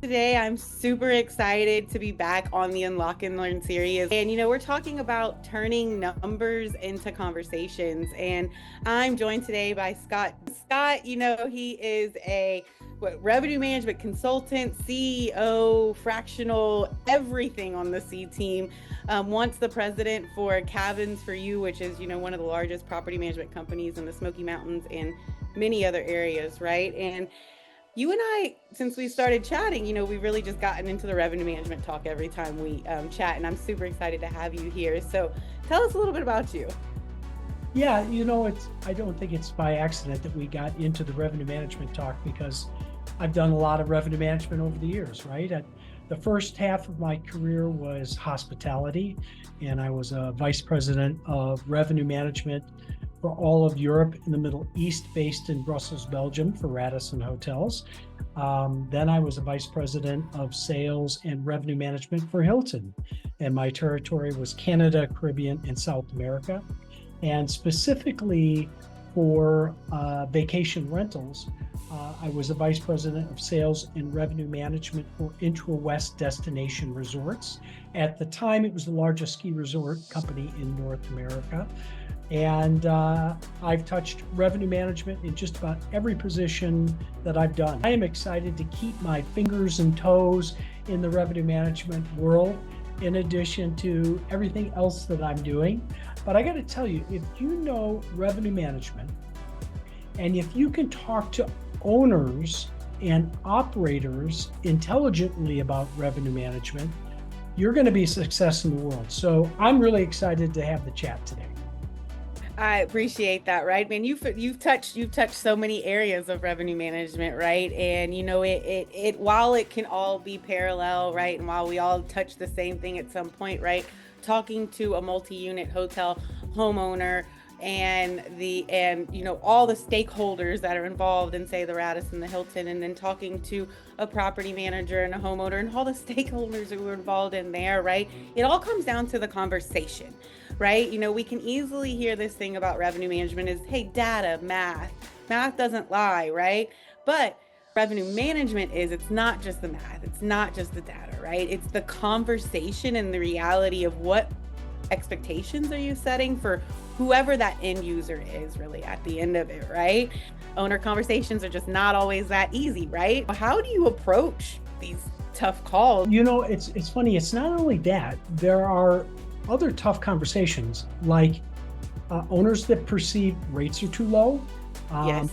Today, I'm super excited to be back on the Unlock and Learn series. And, we're talking about turning numbers into conversations. And I'm joined today by Scott. Scott, he is a revenue management consultant, CEO, fractional, everything on the C team. Once the president for Cabins for You, which is, one of the largest property management companies in the Smoky Mountains and many other areas, right? And you and I, since we started chatting, we've really just gotten into the revenue management talk every time we chat, and I'm super excited to have you here. So tell us a little bit about you. Yeah, I don't think it's by accident that we got into the revenue management talk because I've done a lot of revenue management over the years, right? The first half of my career was hospitality, and I was a vice president of revenue management for all of Europe and the Middle East, based in Brussels, Belgium, for Radisson Hotels. Then I was a vice president of sales and revenue management for Hilton, and my territory was Canada, Caribbean, and South America. And specifically for vacation rentals, I was a vice president of sales and revenue management for Intra-West Destination Resorts. At the time, it was the largest ski resort company in North America. And I've touched revenue management in just about every position that I've done. I am excited to keep my fingers and toes in the revenue management world, in addition to everything else that I'm doing. But I got to tell you, if you know revenue management, and if you can talk to owners and operators intelligently about revenue management, you're going to be a success in the world. So I'm really excited to have the chat today. I appreciate that, right, man? You've touched so many areas of revenue management, right? And it while it can all be parallel, right, and while we all touch the same thing at some point, right? Talking to a multi-unit hotel homeowner and all the stakeholders that are involved in, say, the Radisson, the Hilton, and then talking to a property manager and a homeowner and all the stakeholders who are involved in there, right? It all comes down to the conversation, right? We can easily hear this thing about revenue management is, hey, data, math doesn't lie, right? But revenue management it's not just the math, it's not just the data, right? It's the conversation and the reality of what expectations are you setting for whoever that end user is really at the end of it, right? Owner conversations are just not always that easy, right? How do you approach these tough calls? It's funny. It's not only that. There are other tough conversations, like owners that perceive rates are too low. Yes.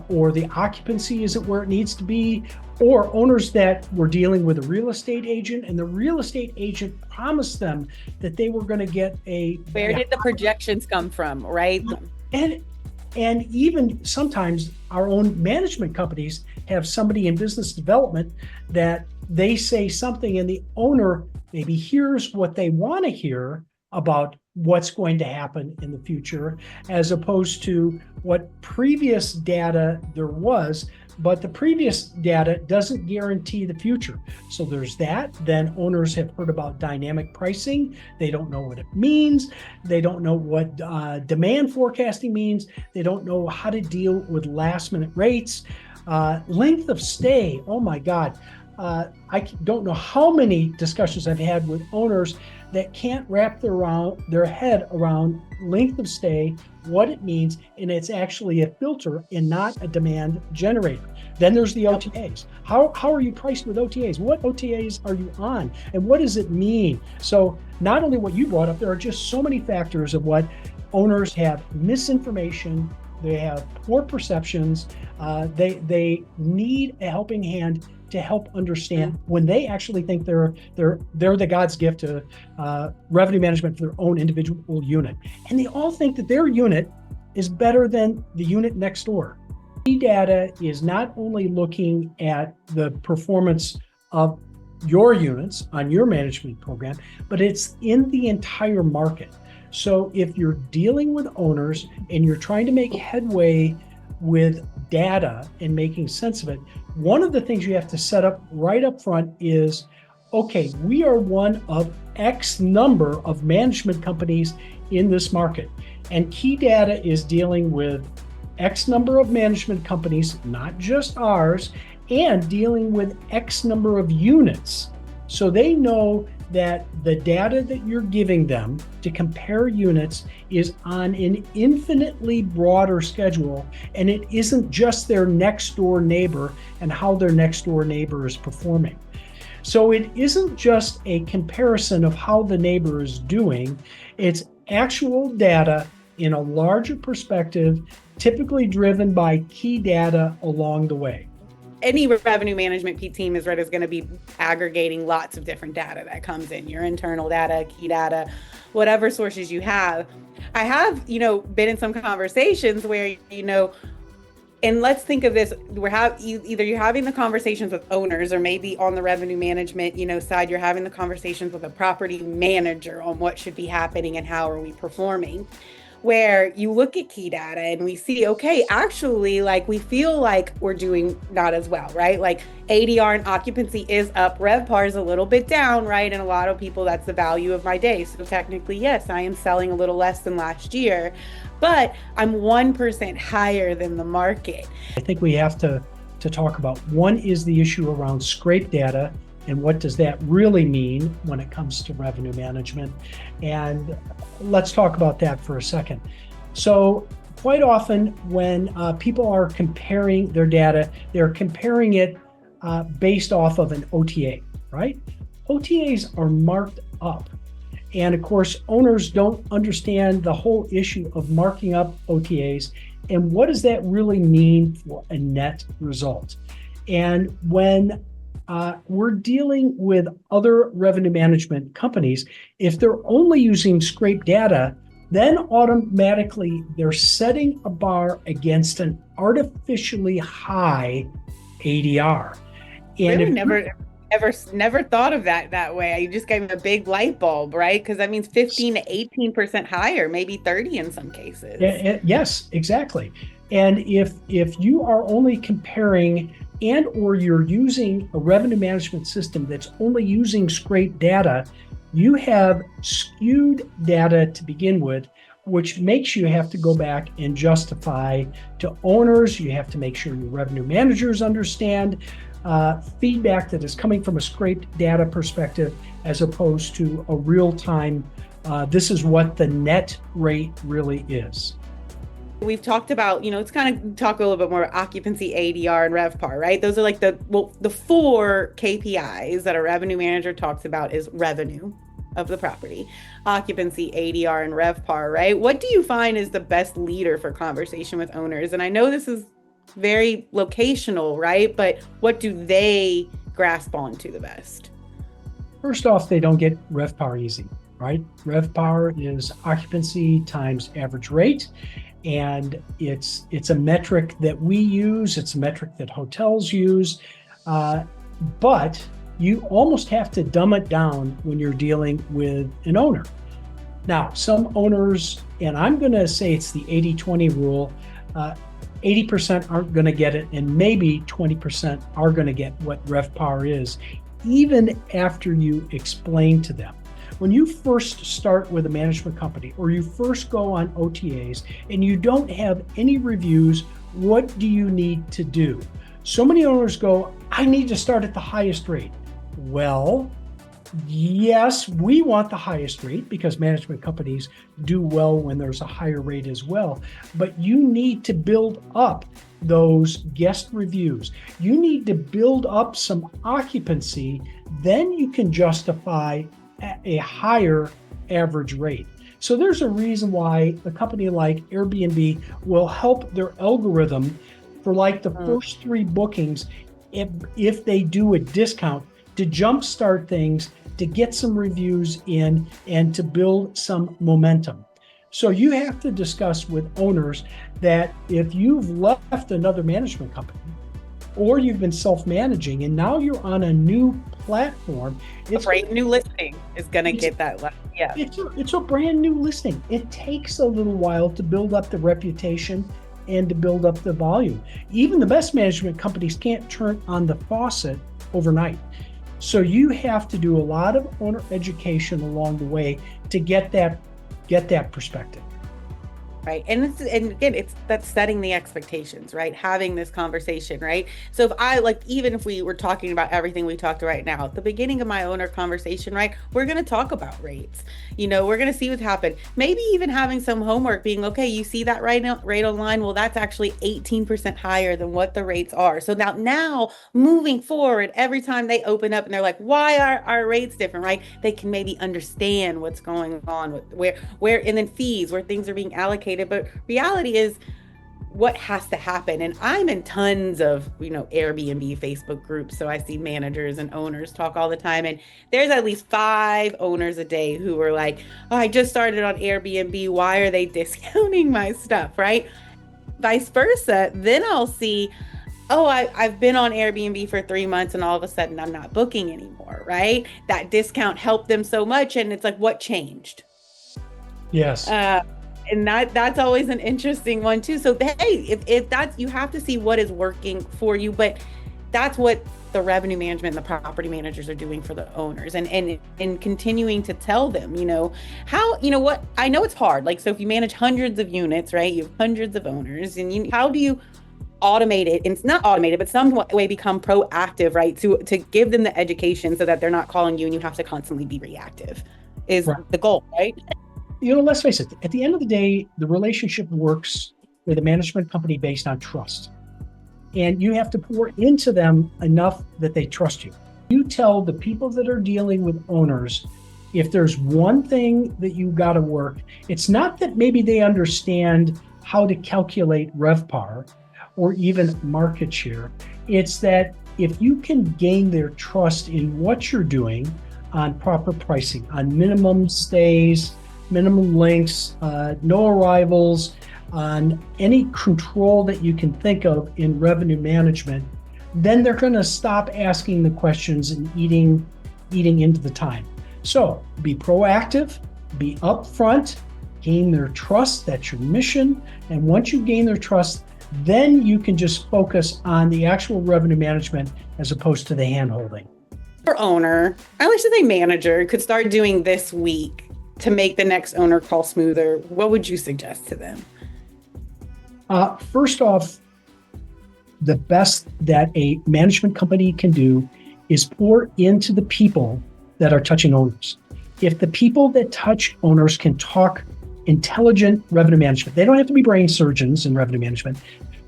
Or the occupancy isn't where it needs to be, or owners that were dealing with a real estate agent and the real estate agent promised them that they were going to get where did the projections come from, right? And even sometimes our own management companies have somebody in business development that they say something and the owner maybe hears what they want to hear about what's going to happen in the future, as opposed to what previous data there was, but the previous data doesn't guarantee the future. So there's that. Then owners have heard about dynamic pricing. They don't know what it means. They don't know what demand forecasting means. They don't know how to deal with last minute rates. Length of stay, oh my God. I don't know how many discussions I've had with owners that can't wrap their head around length of stay, what it means, and it's actually a filter and not a demand generator. Then there's the OTAs. How are you priced with OTAs? What OTAs are you on? And what does it mean? So not only what you brought up, there are just so many factors of what owners have misinformation, they have poor perceptions, they need a helping hand to help understand when they actually think they're the God's gift to revenue management for their own individual unit. And they all think that their unit is better than the unit next door. Data is not only looking at the performance of your units on your management program, but it's in the entire market. So if you're dealing with owners and you're trying to make headway with data and making sense of it, one of the things you have to set up right up front is, okay, we are one of X number of management companies in this market. And key data is dealing with X number of management companies, not just ours, and dealing with X number of units. So they know that the data that you're giving them to compare units is on an infinitely broader schedule, and it isn't just their next door neighbor and how their next door neighbor is performing. So it isn't just a comparison of how the neighbor is doing, it's actual data in a larger perspective, typically driven by key data along the way. Any revenue management team is going to be aggregating lots of different data that comes in, your internal data, key data, whatever sources you have. I have, been in some conversations where, and let's think of this, either you're having the conversations with owners, or maybe on the revenue management, side, you're having the conversations with a property manager on what should be happening and how are we performing. Where you look at key data and we see, okay, actually, like we feel like we're doing not as well, right? Like ADR and occupancy is up, RevPAR is a little bit down, right? And a lot of people, that's the value of my day. So technically, yes, I am selling a little less than last year, but I'm 1% higher than the market. I think we have to talk about, one is the issue around scrape data, and what does that really mean when it comes to revenue management? And let's talk about that for a second. So quite often when people are comparing their data, they're comparing it based off of an OTA, right? OTAs are marked up. And of course, owners don't understand the whole issue of marking up OTAs and what does that really mean for a net result. And when we're dealing with other revenue management companies, if they're only using scrape data, then automatically they're setting a bar against an artificially high ADR. And really never thought of that way. You just gave me a big light bulb, right? Because that means 15 to 18% higher, maybe 30 in some cases. Yes, exactly. And if you are only comparing and or you're using a revenue management system that's only using scrape data, you have skewed data to begin with, which makes you have to go back and justify to owners. You have to make sure your revenue managers understand feedback that is coming from a scraped data perspective as opposed to a real-time, this is what the net rate really is. We've talked about, let's kind of talk a little bit more occupancy, ADR, and RevPAR, right? Those are like the four KPIs that a revenue manager talks about is revenue of the property, occupancy, ADR, and RevPAR, right? What do you find is the best leader for conversation with owners? And I know this is very locational, right? But what do they grasp onto the best? First off, they don't get RevPAR easy, right? RevPAR is occupancy times average rate. And it's a metric that we use. It's a metric that hotels use, but you almost have to dumb it down when you're dealing with an owner. Now, some owners, and I'm going to say it's the 80-20 rule, 80% aren't going to get it, and maybe 20% are going to get what RevPAR is, even after you explain to them. When you first start with a management company or you first go on OTAs and you don't have any reviews, what do you need to do? So many owners go, I need to start at the highest rate. Well, yes, we want the highest rate because management companies do well when there's a higher rate as well. But you need to build up those guest reviews. You need to build up some occupancy. Then you can justify a higher average rate. So there's a reason why a company like Airbnb will help their algorithm for like the first 3 bookings, if they do a discount, to jumpstart things, to get some reviews in, and to build some momentum. So you have to discuss with owners that if you've left another management company, or you've been self-managing and now you're on a new platform, it's a brand new listing is going to get that. Yeah, it's a brand new listing. It takes a little while to build up the reputation and to build up the volume. Even the best management companies can't turn on the faucet overnight. So you have to do a lot of owner education along the way to get that perspective. right? And again, it's that's setting the expectations, right? Having this conversation, right? So if I like, even if we were talking about everything we talked right now, at the beginning of my owner conversation, right, we're going to talk about rates. We're going to see what's happened. Maybe even having some homework, being okay, you see that rate online, well, that's actually 18% higher than what the rates are. So now moving forward, every time they open up and they're like, why are our rates different, right? They can maybe understand what's going on with where and then fees, where things are being allocated. But reality is what has to happen. And I'm in tons of, Airbnb Facebook groups. So I see managers and owners talk all the time. And there's at least 5 owners a day who are like, oh, I just started on Airbnb. Why are they discounting my stuff? Right? Vice versa. Then I'll see, oh, I've been on Airbnb for 3 months and all of a sudden I'm not booking anymore. Right? That discount helped them so much. And it's like, what changed? Yes. And that's always an interesting one too. So hey, if that's, you have to see what is working for you, but that's what the revenue management and the property managers are doing for the owners, and continuing to tell them, how, what, I know it's hard. Like, so if you manage hundreds of units, right, you have hundreds of owners, and how do you automate it? And it's not automated, but some way become proactive, right, to give them the education so that they're not calling you and you have to constantly be reactive is Right. the goal, right? Let's face it, at the end of the day, the relationship works with a management company based on trust. And you have to pour into them enough that they trust you. You tell the people that are dealing with owners, if there's one thing that you got to work, it's not that maybe they understand how to calculate RevPAR or even market share. It's that if you can gain their trust in what you're doing on proper pricing, on minimum stays, minimum lengths, no arrivals, on any control that you can think of in revenue management, then they're going to stop asking the questions and eating into the time. So be proactive, be upfront, gain their trust. That's your mission. And once you gain their trust, then you can just focus on the actual revenue management as opposed to the hand-holding. Or owner, I should say manager, could start doing this week to make the next owner call smoother, what would you suggest to them? First off, the best that a management company can do is pour into the people that are touching owners. If the people that touch owners can talk intelligent revenue management, they don't have to be brain surgeons in revenue management.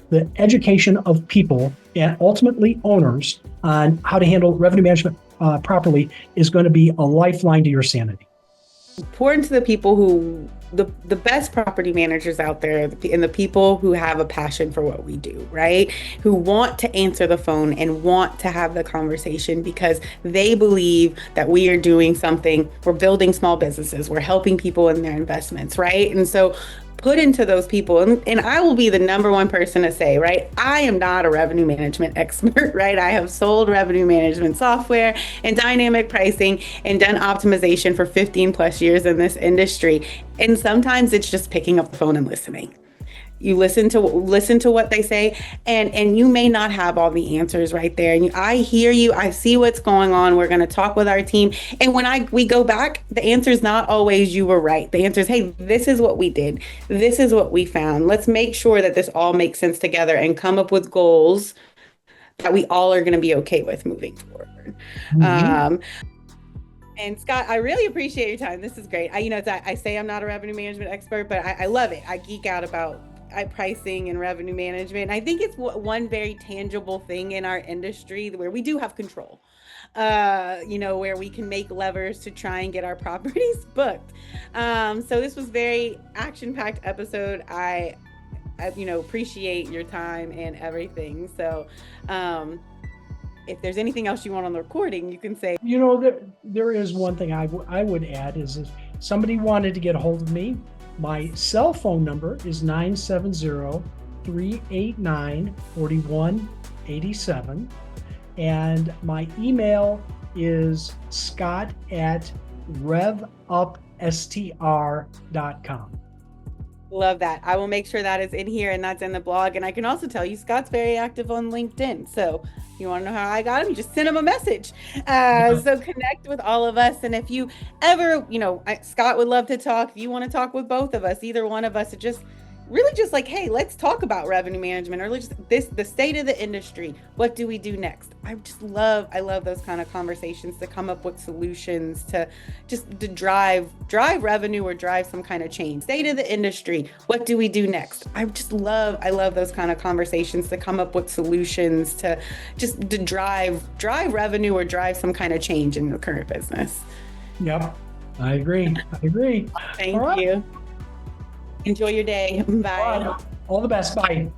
The education of people and ultimately owners on how to handle revenue management properly is going to be a lifeline to your sanity. Pour into the people who, the best property managers out there, and the people who have a passion for what we do, right? Who want to answer the phone and want to have the conversation because they believe that we are doing something. We're building small businesses. We're helping people in their investments, right? And so put into those people, and I will be the number one person to say, right, I am not a revenue management expert, right? I have sold revenue management software and dynamic pricing and done optimization for 15 plus years in this industry. And sometimes it's just picking up the phone and listening. You listen to what they say, and you may not have all the answers right there. And I hear you. I see what's going on. We're going to talk with our team. And when we go back, the answer is not always you were right. The answer is, hey, this is what we did. This is what we found. Let's make sure that this all makes sense together and come up with goals that we all are going to be okay with moving forward. Mm-hmm. And Scott, I really appreciate your time. This is great. I say I'm not a revenue management expert, but I love it. I geek out about pricing and revenue management. I think it's one very tangible thing in our industry where we do have control, where we can make levers to try and get our properties booked. So this was very action-packed episode. I appreciate your time and everything. So if there's anything else you want on the recording, you can say. There is one thing I would add is if somebody wanted to get a hold of me, my cell phone number is 970-389-4187. And my email is scott@revupstr.com. Love that. I will make sure that is in here and that's in the blog. And I can also tell you Scott's very active on LinkedIn. So if you want to know how I got him, you just send him a message. So connect with all of us. And if you ever, Scott would love to talk. If you want to talk with both of us, either one of us, just really just like, hey, let's talk about revenue management, or let's just the state of the industry. What do we do next? I love those kind of conversations to come up with solutions to drive revenue or drive some kind of change. State of the industry. What do we do next? I love those kind of conversations to come up with solutions to drive revenue or drive some kind of change in the current business. Yep. I agree. Thank you. Enjoy your day. Bye. All the best. Bye.